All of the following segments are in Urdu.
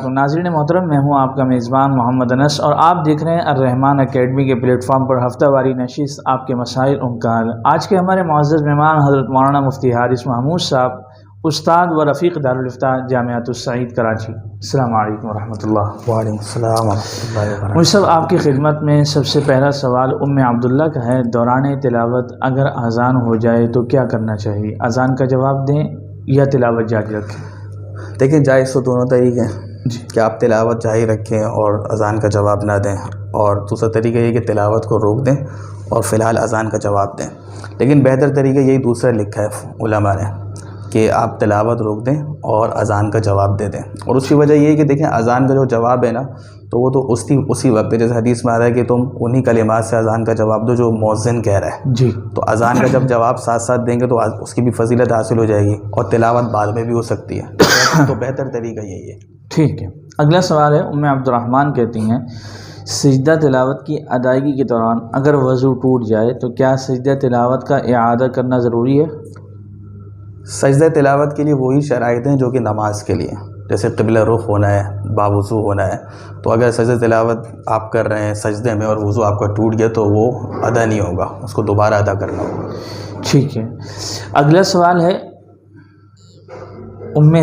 تو ناظرین محترم، میں ہوں آپ کا میزبان محمد انس اور آپ دیکھ رہے ہیں الرحمان اکیڈمی کے پلیٹ فارم پر ہفتہ واری نشست آپ کے مسائل ان کا حل۔ آج کے ہمارے معزز مہمان حضرت مولانا مفتی حارث محمود صاحب، استاد و رفیق دارالفتاح جامعۃ السعید کراچی۔ السلام علیکم ورحمۃ اللہ۔ وعلیکم السلام ورحمۃ اللہ وبرکاتہ۔ مجھ صاحب آپ کی خدمت میں سب سے پہلا سوال عبداللہ کا ہے۔ دوران تلاوت اگر اذان ہو جائے تو کیا کرنا چاہیے؟ اذان کا جواب دیں یا تلاوت جاری رکھیں؟ دیکھیں، جائز تو دونوں طریقے ہیں کہ آپ تلاوت جاری رکھیں اور اذان کا جواب نہ دیں، اور دوسرا طریقہ یہ کہ تلاوت کو روک دیں اور فی الحال اذان کا جواب دیں۔ لیکن بہتر طریقہ یہی دوسرا لکھا ہے علماء نے کہ آپ تلاوت روک دیں اور اذان کا جواب دے دیں۔ اور اس کی وجہ یہ ہے کہ دیکھیں، اذان کا جو جواب ہے نا، تو وہ تو اسی وقت پہ، جیسے حدیث میں آ رہا ہے کہ تم انہی کلمات سے اذان کا جواب دو جو مؤذن کہہ رہا ہے جی۔ تو اذان کا جب جواب ساتھ ساتھ دیں گے تو اس کی بھی فضیلت حاصل ہو جائے گی اور تلاوت بعد میں بھی ہو سکتی ہے۔ تو بہتر طریقہ یہی ہے۔ ٹھیک ہے، اگلا سوال ہے عبد الرحمن کہتی ہیں، سجدہ تلاوت کی ادائیگی کے دوران اگر وضو ٹوٹ جائے تو کیا سجدہ تلاوت کا اعادہ کرنا ضروری ہے؟ سجدہ تلاوت کے لیے وہی شرائط ہیں جو کہ نماز کے لیے، جیسے قبلہ رخ ہونا ہے، باوضو ہونا ہے۔ تو اگر سجدہ تلاوت آپ کر رہے ہیں سجدے میں اور وضو آپ کا ٹوٹ گیا تو وہ ادا نہیں ہوگا، اس کو دوبارہ ادا کرنا ہوگا۔ ٹھیک ہے، اگلا سوال ہے ام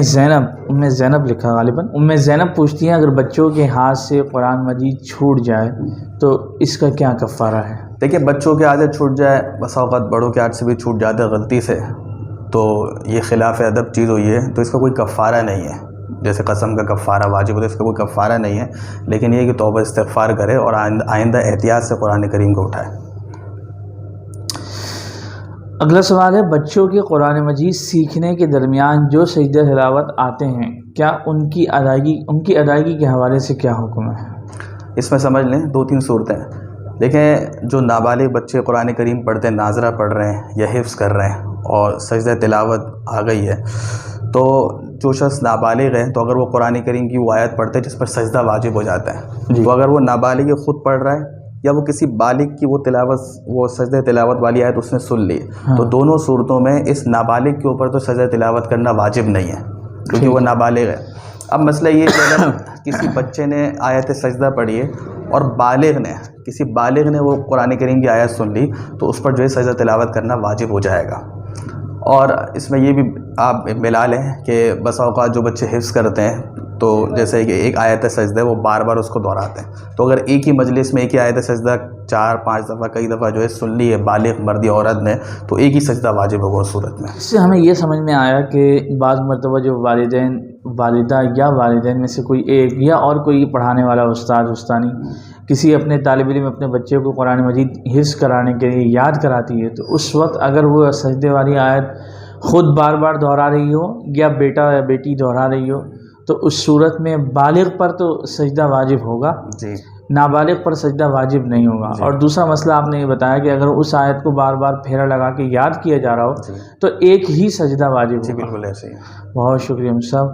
زینب لکھا غالباً۔ ام زینب پوچھتی ہیں، اگر بچوں کے ہاتھ سے قرآن مجید چھوٹ جائے تو اس کا کیا کفارہ ہے؟ دیکھیں، بچوں کے ہاتھ سے چھوٹ جائے، بسا اوقات بڑوں کے ہاتھ سے بھی چھوٹ جاتا ہے غلطی سے، تو یہ خلاف ادب چیز ہوئی ہے، تو اس کا کوئی کفارہ نہیں ہے۔ جیسے قسم کا کفارہ واجب ہوتا ہے، اس کا کوئی کفارہ نہیں ہے، لیکن یہ کہ توبہ استغفار کرے اور آئندہ احتیاط سے قرآن کریم کو اٹھائے۔ اگلا سوال ہے، بچوں کے قرآن مجید سیکھنے کے درمیان جو سجدہ تلاوت آتے ہیں، کیا ان کی ادائیگی کے حوالے سے کیا حکم ہے؟ اس میں سمجھ لیں 2-3 صورتیں ہیں۔ دیکھیں، جو نابالغ بچے قرآن کریم پڑھتے ہیں، ناظرہ پڑھ رہے ہیں یا حفظ کر رہے ہیں اور سجدہ تلاوت آ گئی ہے، تو جو شخص نابالغ ہے تو اگر وہ قرآن کریم کی وہ آیت پڑھتے ہیں جس پر سجدہ واجب ہو جاتا ہے، تو اگر وہ نابالغ خود پڑھ رہا ہے یا وہ کسی بالغ کی وہ سجدہ تلاوت والی آیت اس نے سن لی، تو دونوں صورتوں میں اس نابالغ کے اوپر تو سجدہ تلاوت کرنا واجب نہیں ہے، کیونکہ وہ نابالغ ہے۔ اب مسئلہ یہ کہ اگر کسی بچے نے آیت سجدہ پڑھی ہے اور کسی بالغ نے وہ قرآن کریم کی آیت سن لی، تو اس پر جو ہے سجدہ تلاوت کرنا واجب ہو جائے گا۔ اور اس میں یہ بھی آپ ملا لیں کہ بسا اوقات جو بچے حفظ کرتے ہیں، تو جیسے کہ ایک آیت سجدہ وہ بار بار اس کو دہراتے ہیں، تو اگر ایک ہی مجلس میں ایک ہی آیت سجدہ 4-5 دفعہ کئی دفعہ جو ہے سن لی ہے بالغ مرد یا عورت نے، تو ایک ہی سجدہ واجب ہوگا اس صورت میں۔ اس سے ہمیں یہ سمجھ میں آیا کہ بعض مرتبہ جو والدہ یا والدین میں سے کوئی ایک یا اور کوئی پڑھانے والا استانی کسی اپنے طالب علم اپنے بچے کو قرآن مجید حفظ کرانے کے لیے یاد کراتی ہے، تو اس وقت اگر وہ سجدے والی آیت خود بار بار دہرا رہی ہو یا بیٹا یا بیٹی دہرا رہی ہو، تو اس صورت میں بالغ پر تو سجدہ واجب ہوگا، جی، نابالغ پر سجدہ واجب نہیں ہوگا۔ اور دوسرا مسئلہ آپ نے یہ بتایا کہ اگر اس آیت کو بار بار پھیرا لگا کے یاد کیا جا رہا ہو تو ایک ہی سجدہ واجب جی، ہوگا۔ بالکل ایسے ہی۔ بہت شکریہ صاحب۔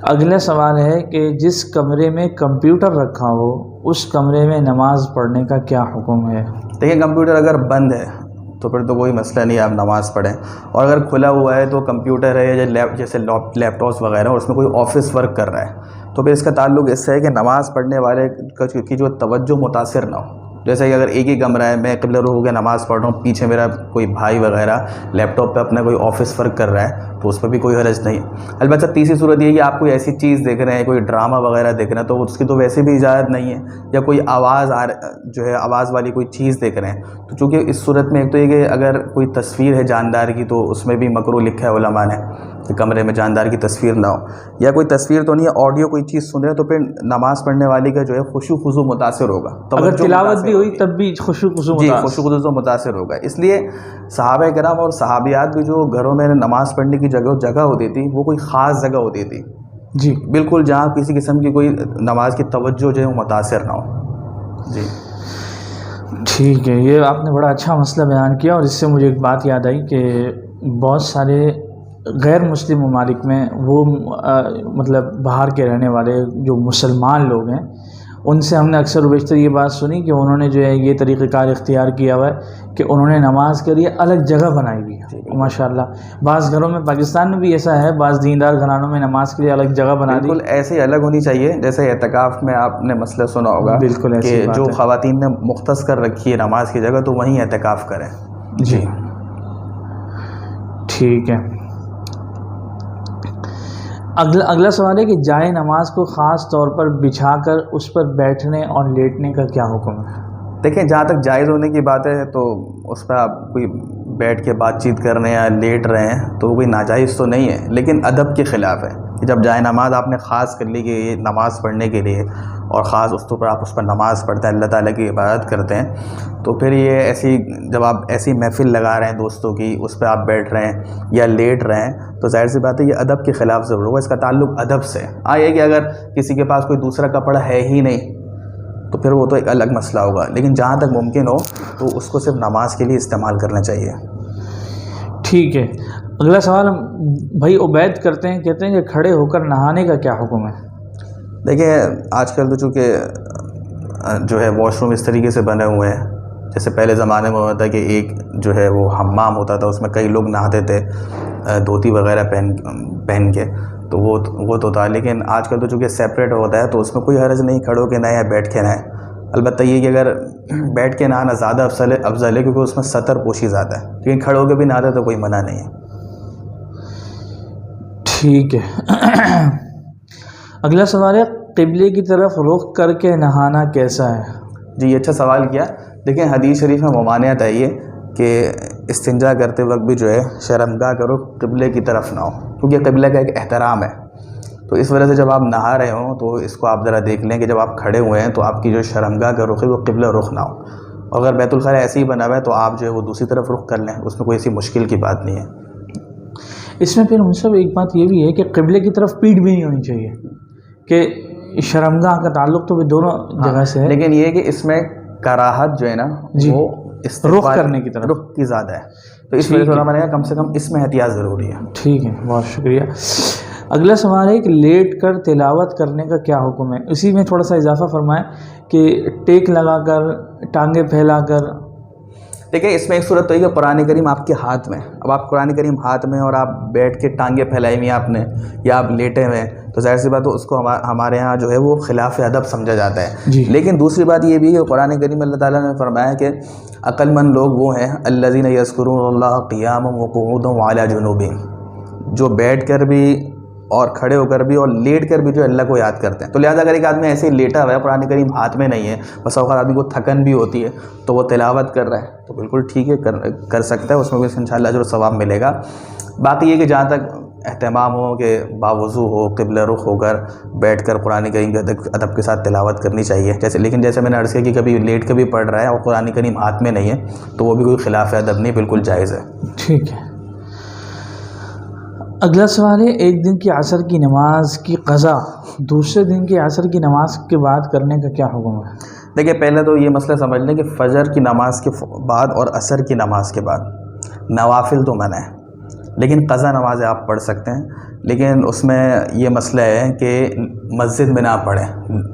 اگلا سوال ہے کہ جس کمرے میں کمپیوٹر رکھا ہو اس کمرے میں نماز پڑھنے کا کیا حکم ہے؟ دیکھیں، کمپیوٹر اگر بند ہے تو پھر تو کوئی مسئلہ نہیں ہے، آپ نماز پڑھیں، اور اگر کھلا ہوا ہے تو کمپیوٹر ہے یا جیسے لیپ ٹاپس وغیرہ اور اس میں کوئی آفس ورک کر رہا ہے، تو پھر اس کا تعلق اس سے ہے کہ نماز پڑھنے والے کی جو توجہ متاثر نہ ہو۔ جیسے کہ اگر ایک ہی کمرہ ہے، میں قبلہ رخ ہو کے نماز پڑھ رہا ہوں، پیچھے میرا کوئی بھائی وغیرہ لیپ ٹاپ پہ اپنا کوئی آفس ورک کر رہا ہے، تو اس پہ بھی کوئی حرج نہیں۔ البتہ تیسری صورت یہ ہے کہ آپ کوئی ایسی چیز دیکھ رہے ہیں، کوئی ڈرامہ وغیرہ دیکھ رہے ہیں، تو اس کی تو ویسے بھی اجازت نہیں ہے، یا کوئی آواز والی کوئی چیز دیکھ رہے ہیں، تو چونکہ اس صورت میں ایک تو یہ کہ اگر کوئی تصویر ہے جاندار کی تو اس میں بھی مکروہ لکھا ہے علماء نے کہ کمرے میں جاندار کی تصویر نہ ہو، یا کوئی تصویر تو نہیں ہے، آڈیو کوئی چیز سن رہے ہیں، تو پھر نماز پڑھنے والی کا جو ہے خشوع خضوع متاثر ہوگا، اگر تلاوت بھی ہوئی تب بھی خشوع خضوع متاثر ہوگا۔ اس لیے صحابہ کرام اور صحابیات بھی جو گھروں میں نماز پڑھنے کی جگہ ہوتی تھی، وہ کوئی خاص جگہ ہوتی تھی، جی بالکل جہاں کسی قسم کی کوئی نماز کی توجہ جو ہے وہ متاثر نہ ہو۔ جی ٹھیک ہے، یہ آپ نے بڑا اچھا مسئلہ بیان کیا، اور اس سے مجھے ایک بات یاد آئی کہ بہت سارے غیر مسلم ممالک میں وہ مطلب باہر کے رہنے والے جو مسلمان لوگ ہیں، ان سے ہم نے اکثر و بیشتر یہ بات سنی کہ انہوں نے جو ہے یہ طریقہ کار اختیار کیا ہوا ہے کہ انہوں نے نماز کے لیے الگ جگہ بنائی ہوئی ہے ماشاء اللہ۔ بعض گھروں میں پاکستان میں بھی ایسا ہے، بعض دیندار گھرانوں میں نماز کے لیے الگ جگہ بنا دی، بالکل ایسے ہی الگ ہونی چاہیے جیسے اعتکاف میں آپ نے مسئلہ سنا ہوگا بالکل کہ جو خواتین نے مختص کر رکھی ہے نماز کی جگہ تو وہیں اعتکاف کریں۔ جی ٹھیک ہے۔ اگلا سوال ہے کہ جائے نماز کو خاص طور پر بچھا کر اس پر بیٹھنے اور لیٹنے کا کیا حکم ہے؟ دیکھیں جہاں تک جائز ہونے کی بات ہے تو اس پہ آپ کوئی بیٹھ کے بات چیت کر رہے ہیں یا لیٹ رہے ہیں تو کوئی ناجائز تو نہیں ہے، لیکن ادب کے خلاف ہے کہ جب جائے نماز آپ نے خاص کر لی کہ یہ نماز پڑھنے کے لیے اور خاص اس پر آپ اس پر نماز پڑھتے ہیں، اللہ تعالیٰ کی عبادت کرتے ہیں، تو پھر یہ ایسی جب آپ ایسی محفل لگا رہے ہیں دوستوں کی، اس پہ آپ بیٹھ رہے ہیں یا لیٹ رہے ہیں تو ظاہر سی بات ہے یہ ادب کے خلاف ضرور ہوگا، اس کا تعلق ادب سے۔ یہ کہ اگر کسی کے پاس کوئی دوسرا کپڑا ہے ہی نہیں تو پھر وہ تو ایک الگ مسئلہ ہوگا، لیکن جہاں تک ممکن ہو تو اس کو صرف نماز کے لیے استعمال کرنا چاہیے۔ ٹھیک ہے۔ اگلا سوال بھائی عبید کرتے ہیں، کہتے ہیں کہ کھڑے ہو کر نہانے کا کیا حکم ہے؟ دیکھیں آج کل تو چونکہ جو ہے واش روم اس طریقے سے بنے ہوئے ہیں، جیسے پہلے زمانے میں ہوتا ہے کہ ایک جو ہے وہ حمام ہوتا تھا، اس میں کئی لوگ نہاتے تھے دھوتی وغیرہ پہن کے، تو وہ تو تھا، لیکن آج کل تو چونکہ سیپریٹ ہوتا ہے تو اس میں کوئی حرج نہیں کھڑے ہو کے نہائے یا بیٹھ کے نہائے۔ البتہ یہ کہ اگر بیٹھ کے نہانا زیادہ افضل ہے کیونکہ اس میں سطر پوشی زیادہ ہے، لیکن کھڑے ہو کے بھی نہاتے تو کوئی منع نہیں ہے۔ ٹھیک ہے۔ اگلا سوال ہے قبلے کی طرف رخ کر کے نہانا کیسا ہے؟ جی یہ اچھا سوال کیا۔ دیکھیں حدیث شریف میں ممانعت ہے یہ کہ استنجا کرتے وقت بھی جو ہے شرمگاہ کا رخ قبلے کی طرف نہ ہو، کیونکہ قبلہ کا ایک احترام ہے، تو اس وجہ سے جب آپ نہا رہے ہوں تو اس کو آپ ذرا دیکھ لیں کہ جب آپ کھڑے ہوئے ہیں تو آپ کی جو شرمگاہ کا رخ ہے وہ قبلہ رخ نہ ہو، اور اگر بیت الخلا ایسے ہی بنا ہوا ہے تو آپ جو ہے وہ دوسری طرف رخ کر لیں، اس میں کوئی ایسی مشکل کی بات نہیں ہے۔ اس میں پھر مجھ سے ایک بات یہ بھی ہے کہ قبلے کی طرف پیٹھ بھی نہیں ہونی چاہیے، کہ شرمگاہ کا تعلق تو بھی دونوں جگہ سے ہے، لیکن یہ کہ اس میں کراہت جو ہے نا وہ رخ کرنے کی طرف رخ کی زیادہ ہے، تو اس وجہ سے میں نے کم سے کم اس میں احتیاط ضروری ہے۔ ٹھیک ہے، بہت شکریہ۔ اگلا سوال ہے کہ لیٹ کر تلاوت کرنے کا کیا حکم ہے؟ اسی میں تھوڑا سا اضافہ فرمائیں کہ ٹیک لگا کر، ٹانگیں پھیلا کر۔ دیکھیں اس میں ایک صورت تو ہے کہ قرآن کریم آپ کے ہاتھ میں، اب آپ قرآن کریم ہاتھ میں اور آپ بیٹھ کے ٹانگیں پھیلائی ہوئی آپ نے یا آپ لیٹے ہوئے ہیں تو ظاہر سی بات ہے اس کو ہمارے ہاں جو ہے وہ خلاف ادب سمجھا جاتا ہے جی۔ لیکن دوسری بات یہ بھی ہے کہ قرآن کریم اللہ تعالیٰ نے فرمایا کہ عقل مند لوگ وہ ہیں الذین یذکرون اللہ قیاما وقعودا وعلی جنوبہم، جو بیٹھ کر بھی اور کھڑے ہو کر بھی اور لیٹ کر بھی جو اللہ کو یاد کرتے ہیں۔ تو لہٰذا اگر ایک آدمی ایسے ہی لیٹا ہوا ہے، قرآن کریم ہاتھ میں نہیں ہے، بس اوقات آدمی کو تھکن بھی ہوتی ہے تو وہ تلاوت کر رہا ہے تو بالکل ٹھیک ہے، کر سکتا ہے، اس میں بھی انشاءاللہ اجر و ثواب ملے گا۔ باقی یہ کہ جہاں تک اہتمام ہو کہ باوضو ہو، قبلہ رخ ہو کر بیٹھ کر قرآن کریم کے ادب کے ساتھ تلاوت کرنی چاہیے، لیکن جیسے میں نے عرض کیا کہ کبھی لیٹ کے بھی پڑھ رہا ہے اور قرآن کریم ہاتھ میں نہیں ہے تو وہ بھی کوئی خلاف ادب نہیں، بالکل جائز ہے۔ ٹھیک ہے۔ اگلا سوال ہے ایک دن کی عصر کی نماز کی قضا دوسرے دن کی عصر کی نماز کے بعد کرنے کا کیا حکم ہے؟ دیکھیں پہلے تو یہ مسئلہ سمجھ لیں کہ فجر کی نماز کے بعد اور عصر کی نماز کے بعد نوافل تو منع ہے، لیکن قضا نمازیں آپ پڑھ سکتے ہیں، لیکن اس میں یہ مسئلہ ہے کہ مسجد میں نہ پڑھیں،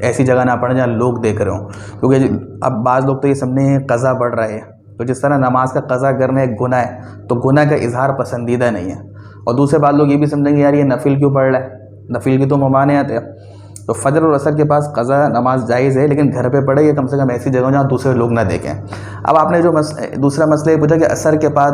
ایسی جگہ نہ پڑھیں جہاں لوگ دیکھ رہے ہوں، کیونکہ اب بعض لوگ تو یہ سمجھیں قضا پڑھ رہے ہیں، تو جس طرح نماز کا قضا کرنا ایک گناہ ہے تو گناہ کا اظہار پسندیدہ نہیں ہے، اور دوسرے بعض لوگ یہ بھی سمجھیں گے یار یہ نفل کیوں پڑھ رہا ہے، نفل کی تو ممانعت ہے، تو فجر اور عصر کے پاس قضا نماز جائز ہے لیکن گھر پہ پڑھے یا کم سے کم ایسی جگہ جہاں دوسرے لوگ نہ دیکھیں۔ اب آپ نے جو دوسرا مسئلہ یہ پوچھا کہ عصر کے بعد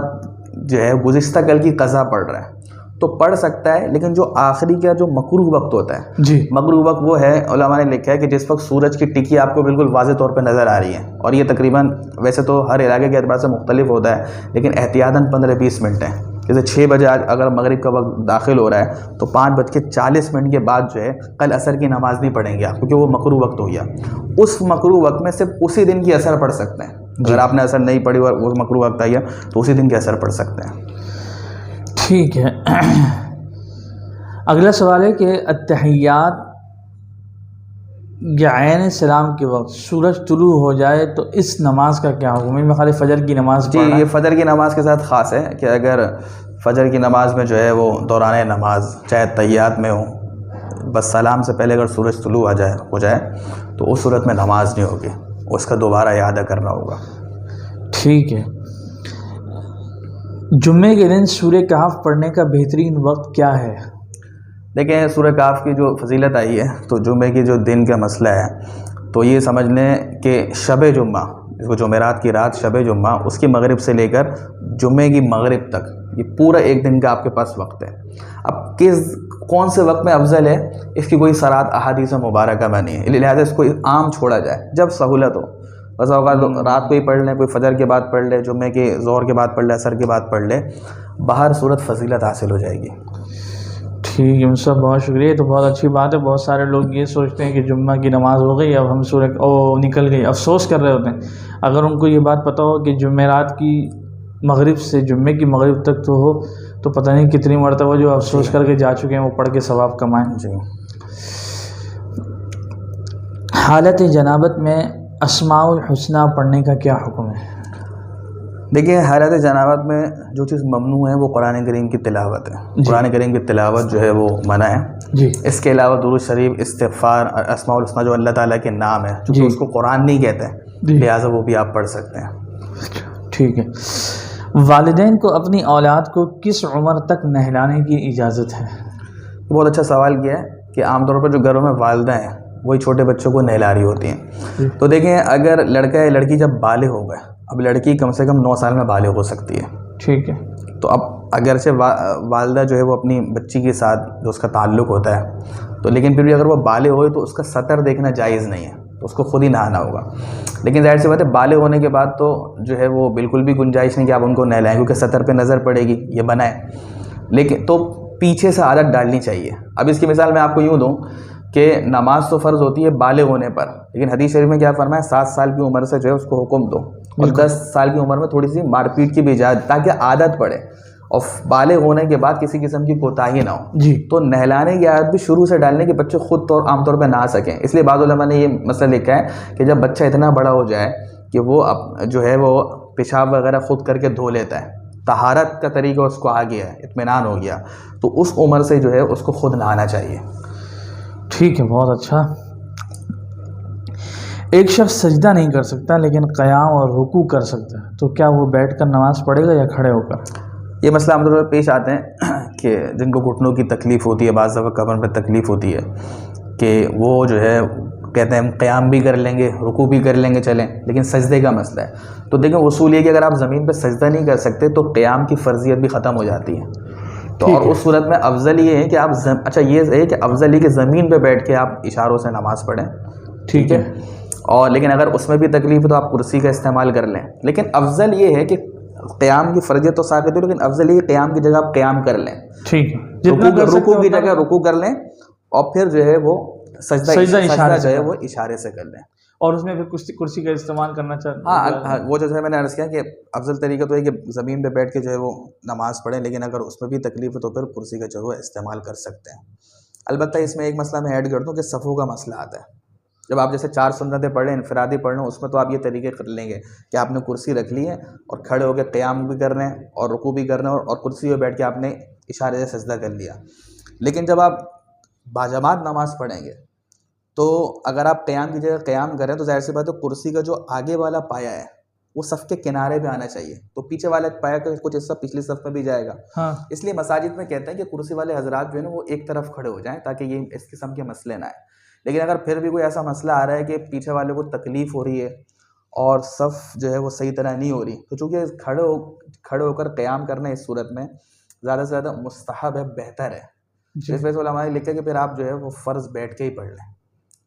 جو ہے گزشتہ کل کی قضا پڑھ رہا ہے تو پڑھ سکتا ہے، لیکن جو آخری کا جو مکروہ وقت ہوتا ہے جی مکروہ وقت وہ ہے، علماء نے لکھا ہے کہ جس وقت سورج کی ٹکی آپ کو بالکل واضح طور پہ نظر آ رہی ہے، اور یہ تقریباً ویسے تو ہر علاقے کے اعتبار سے مختلف ہوتا ہے لیکن احتیاطاً 15-20 منٹ ہے، جیسے 6 بجے آج اگر مغرب کا وقت داخل ہو رہا ہے تو 5:40 کے بعد جو ہے کل عصر کی نماز نہیں پڑھیں گے آپ، کیونکہ وہ مکروہ وقت ہو گیا۔ اس مکروہ وقت میں صرف اسی دن کی عصر پڑھ سکتے ہیں، اگر آپ نے عصر نہیں پڑھی اور وہ مکروہ وقت آیا تو اسی دن کی عصر پڑھ سکتے ہیں۔ ٹھیک ہے۔ اگلا سوال ہے کہ التحیات یا عین سلام کے وقت سورج طلوع ہو جائے تو اس نماز کا کیا حکم ہے؟ میں خالی فجر کی نماز جی یہ فجر کی نماز کے ساتھ خاص ہے کہ اگر فجر کی نماز میں جو ہے وہ دوران نماز چاہے تحیات میں ہو بس سلام سے پہلے اگر سورج طلوع ہو جائے تو اس صورت میں نماز نہیں ہوگی، اس کا دوبارہ اعادہ کرنا ہوگا۔ ٹھیک ہے، جمعے کے دن سورہ کہف پڑھنے کا بہترین وقت کیا ہے؟ دیکھیں سورہ کہف کی جو فضیلت آئی ہے تو جمعے کی جو دن کا مسئلہ ہے تو یہ سمجھ لیں کہ شب جمعہ، جس کو جمعرات کی رات شب جمعہ، اس کی مغرب سے لے کر جمعے کی مغرب تک یہ پورا ایک دن کا آپ کے پاس وقت ہے۔ اب کون سے وقت میں افضل ہے اس کی کوئی صراحت احادیث مبارکہ میں نہیں ہے، لہٰذا اس کو عام چھوڑا جائے جب سہولت ہو۔ بس اوقات رات کو ہی پڑھ لیں، کوئی فجر کے بعد پڑھ لے، جمعے کے ظہر کے بعد پڑھ لے، عصر کے بعد پڑھ لے، باہر صورت فضیلت حاصل ہو جائے گی۔ ٹھیک ہے مصطفیٰ، بہت شکریہ، یہ تو بہت اچھی بات ہے۔ بہت سارے لوگ یہ سوچتے ہیں کہ جمعہ کی نماز ہو گئی، اب ہم سورہ نکل گئی، افسوس کر رہے ہوتے ہیں۔ اگر ان کو یہ بات پتہ ہو کہ جمعرات کی مغرب سے جمعے کی مغرب تک تو ہو، تو پتہ نہیں کتنی مرتبہ جو افسوس کر کے جا چکے ہیں وہ پڑھ کے ثواب کمائیں۔ جی، حالت جنابت میں اسماء الحسنہ پڑھنے کا کیا حکم ہے؟ دیکھیے حالت جنابت میں جو چیز ممنوع ہے وہ قرآن کریم کی تلاوت ہے۔ قرآن کریم کی تلاوت جو ہے وہ منع ہے۔ جی، اس کے علاوہ درود شریف، استغفار، اسماء الحسنہ جو اللہ تعالیٰ کے نام ہے، چونکہ اس کو قرآن نہیں کہتے لہٰذا وہ بھی آپ پڑھ سکتے ہیں۔ ٹھیک ہے، والدین کو اپنی اولاد کو کس عمر تک نہلانے کی اجازت ہے؟ بہت اچھا سوال کیا ہے کہ عام طور پر جو گھروں میں والدہ ہیں وہی چھوٹے بچوں کو نہلا رہی ہوتی ہیں۔ تو دیکھیں اگر لڑکا یا لڑکی جب بالغ ہو گئے، اب لڑکی کم سے کم 9 سال میں بالغ ہو سکتی ہے، ٹھیک ہے، تو اب اگرچہ والدہ جو ہے وہ اپنی بچی کے ساتھ جو اس کا تعلق ہوتا ہے تو لیکن پھر بھی اگر وہ بالغ ہوئے تو اس کا سطر دیکھنا جائز نہیں ہے، تو اس کو خود ہی نہانا ہوگا۔ لیکن ظاہر سی بات ہے بالغ ہونے کے بعد تو جو ہے وہ بالکل بھی گنجائش نہیں کہ آپ ان کو نہلائیں، کیونکہ سطر پہ نظر پڑے گی، یہ منع ہے۔ لیکن تو پیچھے سے عادت ڈالنی چاہیے۔ اب اس کی مثال میں آپ کو یوں دوں کہ نماز تو فرض ہوتی ہے بالغ ہونے پر، لیکن حدیث شریف میں کیا فرمایا، 7 سال کی عمر سے جو ہے اس کو حکم دو، اور 10 سال کی عمر میں تھوڑی سی مار پیٹ کی بھی اجازت، تاکہ عادت پڑے اور بالغ ہونے کے بعد کسی قسم کی کوتاہی نہ ہو۔ جی، تو نہلانے کی عادت بھی شروع سے ڈالنے کہ بچے خود عام طور پہ نہا سکیں۔ اس لیے بعض علماء نے یہ مسئلہ لکھا ہے کہ جب بچہ اتنا بڑا ہو جائے کہ وہ جو ہے وہ پیشاب وغیرہ خود کر کے دھو لیتا ہے، طہارت کا طریقہ اس کو آ گیا ہے، اطمینان ہو گیا، تو اس عمر سے جو ہے اس کو خود نہانا چاہیے۔ ٹھیک ہے، بہت اچھا۔ ایک شخص سجدہ نہیں کر سکتا لیکن قیام اور رکوع کر سکتا ہے، تو کیا وہ بیٹھ کر نماز پڑھے گا یا کھڑے ہو کر؟ یہ مسئلہ عام طور پر پیش آتے ہیں کہ جن کو گھٹنوں کی تکلیف ہوتی ہے، بعض دفعہ کمر میں تکلیف ہوتی ہے، کہ وہ جو ہے کہتے ہیں ہم قیام بھی کر لیں گے، رکوع بھی کر لیں گے، چلیں، لیکن سجدے کا مسئلہ ہے۔ تو دیکھیں اصول یہ کہ اگر آپ زمین پہ سجدہ نہیں کر سکتے تو قیام کی فرضیت بھی ختم ہو جاتی ہے۔ تو اور اس صورت میں افضل یہ ہے کہ آپ اچھا یہ ہے کہ افضل یہ کہ زمین پہ بیٹھ کے آپ اشاروں سے نماز پڑھیں، ٹھیک ہے، اور لیکن اگر اس میں بھی تکلیف ہے تو آپ کرسی کا استعمال کر لیں۔ لیکن افضل یہ ہے کہ قیام کی فرضیت تو ثابت ہے، لیکن افضل یہ قیام کی جگہ آپ قیام کر لیں، ٹھیک ہے، رکوع کی جگہ رکوع کر لیں، اور پھر جو ہے وہ سجدہ جو ہے وہ اشارے سے کر لیں، اور اس میں پھر کرسی کا استعمال کرنا چاہتے ہیں۔ ہاں وہ جیسے میں نے عرض کیا کہ افضل طریقہ تو ہے کہ زمین پہ بیٹھ کے جو ہے وہ نماز پڑھیں، لیکن اگر اس میں بھی تکلیف ہے تو پھر کرسی کا جو ہے وہ استعمال کر سکتے ہیں۔ البتہ اس میں ایک مسئلہ میں ایڈ کر دوں کہ صفوں کا مسئلہ آتا ہے۔ جب آپ جیسے 4 سنتیں پڑھ رہے ہیں، انفرادی پڑھ رہے ہیں، اس میں تو آپ یہ طریقے کر لیں گے کہ آپ نے کرسی رکھ لی ہے اور کھڑے ہو کے قیام بھی کر رہے ہیں اور رکوع بھی کر رہے ہیں، اور کرسی پہ بیٹھ کے آپ نے اشارے سے سجدہ کر لیا۔ لیکن جب آپ باجماعت نماز پڑھیں گے تو اگر آپ قیام کی جگہ قیام کریں تو ظاہر سی بات ہے کرسی کا جو آگے والا پایا ہے وہ صف کے کنارے پہ آنا چاہیے، تو پیچھے والے پایا کا کچھ حصہ پچھلی صف میں بھی جائے گا۔ اس لیے مساجد میں کہتے ہیں کہ کرسی والے حضرات جو ہے نا وہ ایک طرف کھڑے ہو جائیں تاکہ یہ اس قسم کے مسئلے نہ آئے۔ لیکن اگر پھر بھی کوئی ایسا مسئلہ آ رہا ہے کہ پیچھے والے کو تکلیف ہو رہی ہے اور صف جو ہے وہ صحیح طرح نہیں ہو رہی، تو چونکہ کھڑے ہو کر قیام کرنا اس صورت میں زیادہ سے زیادہ مستحب ہے، بہتر ہے۔ اس وجہ سے علماء نے لکھا کہ پھر آپ جو ہے وہ فرض بیٹھ کے ہی پڑھ لیں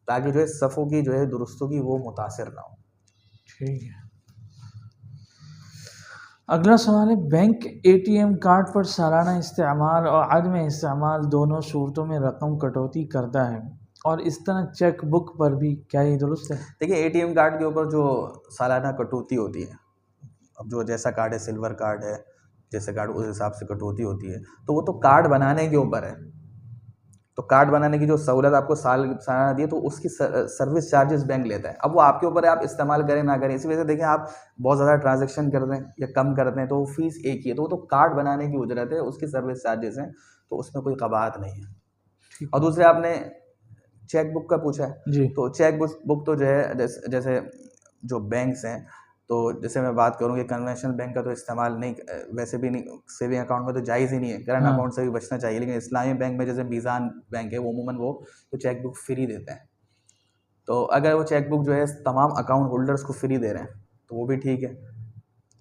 تاکہ جو ہے صفوں کی جو ہے درستگی وہ متاثر نہ ہو۔ ٹھیک ہے، اگلا سوال ہے، bank A T M card پر سالانہ استعمال اور عدم استعمال دونوں صورتوں میں رقم کٹوتی کرتا ہے، اور اس طرح چیک بک پر بھی، کیا یہ درست ہے؟ دیکھیے اے ٹی ایم کارڈ کے اوپر جو سالانہ کٹوتی ہوتی ہے، اب جو جیسا کارڈ ہے، سلور کارڈ ہے، جیسے کارڈ اس حساب سے کٹوتی ہوتی ہے، تو وہ تو کارڈ بنانے کے اوپر ہے۔ تو کارڈ بنانے کی جو سہولت آپ کو سالانہ دی ہے تو اس کی سروس چارجز بینک لیتا ہے۔ اب وہ آپ کے اوپر ہے، آپ استعمال کریں نہ کریں۔ اسی وجہ سے دیکھیں آپ بہت زیادہ ٹرانزیکشن کر دیں یا کم کر دیں تو وہ فیس ایک ہی ہے، تو وہ تو کارڈ بنانے کی اجرت ہے، اس کی سروس چارجز ہیں، تو اس میں کوئی قباحت نہیں ہے۔ اور دوسرے آپ نے چیک بک کا پوچھا ہے، جی تو چیک بک تو جو ہے جیسے جو بینکس ہیں، تو جیسے میں بات کروں کہ کنونشنل بینک کا تو استعمال نہیں، ویسے بھی نہیں، سیونگ اکاؤنٹ میں تو جائز ہی نہیں ہے، کرنٹ ہاں اکاؤنٹ سے بھی بچنا چاہیے، لیکن اسلامی بینک میں جیسے میزان بینک ہے وہ عموماً وہ تو چیک بک فری دیتے ہیں، تو اگر وہ چیک بک جو ہے تمام اکاؤنٹ ہولڈرس کو فری دے رہے ہیں تو وہ بھی ٹھیک ہے،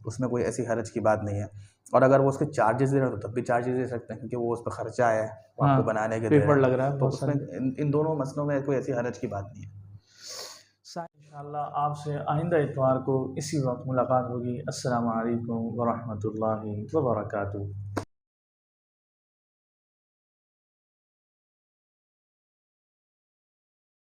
اس میں کوئی ایسی حرج کی بات نہیں ہے، اور اگر وہ اس کے چارجز دے رہے ہیں تو تب بھی چارجز دے سکتے ہیں، کیونکہ وہ اس پہ خرچہ آیا ہے، وہ آپ ہاں کو بنانے کے دے رہے پیپر لگ رہا ہیں، ہے تو بہت اس میں سارے. ان دونوں مسئلوں میں کوئی ایسی حرج کی بات نہیں ہے۔ انشاءاللہ آپ سے آئندہ اتوار کو اسی وقت ملاقات ہوگی. السلام علیکم ورحمۃ اللہ وبرکاتہ.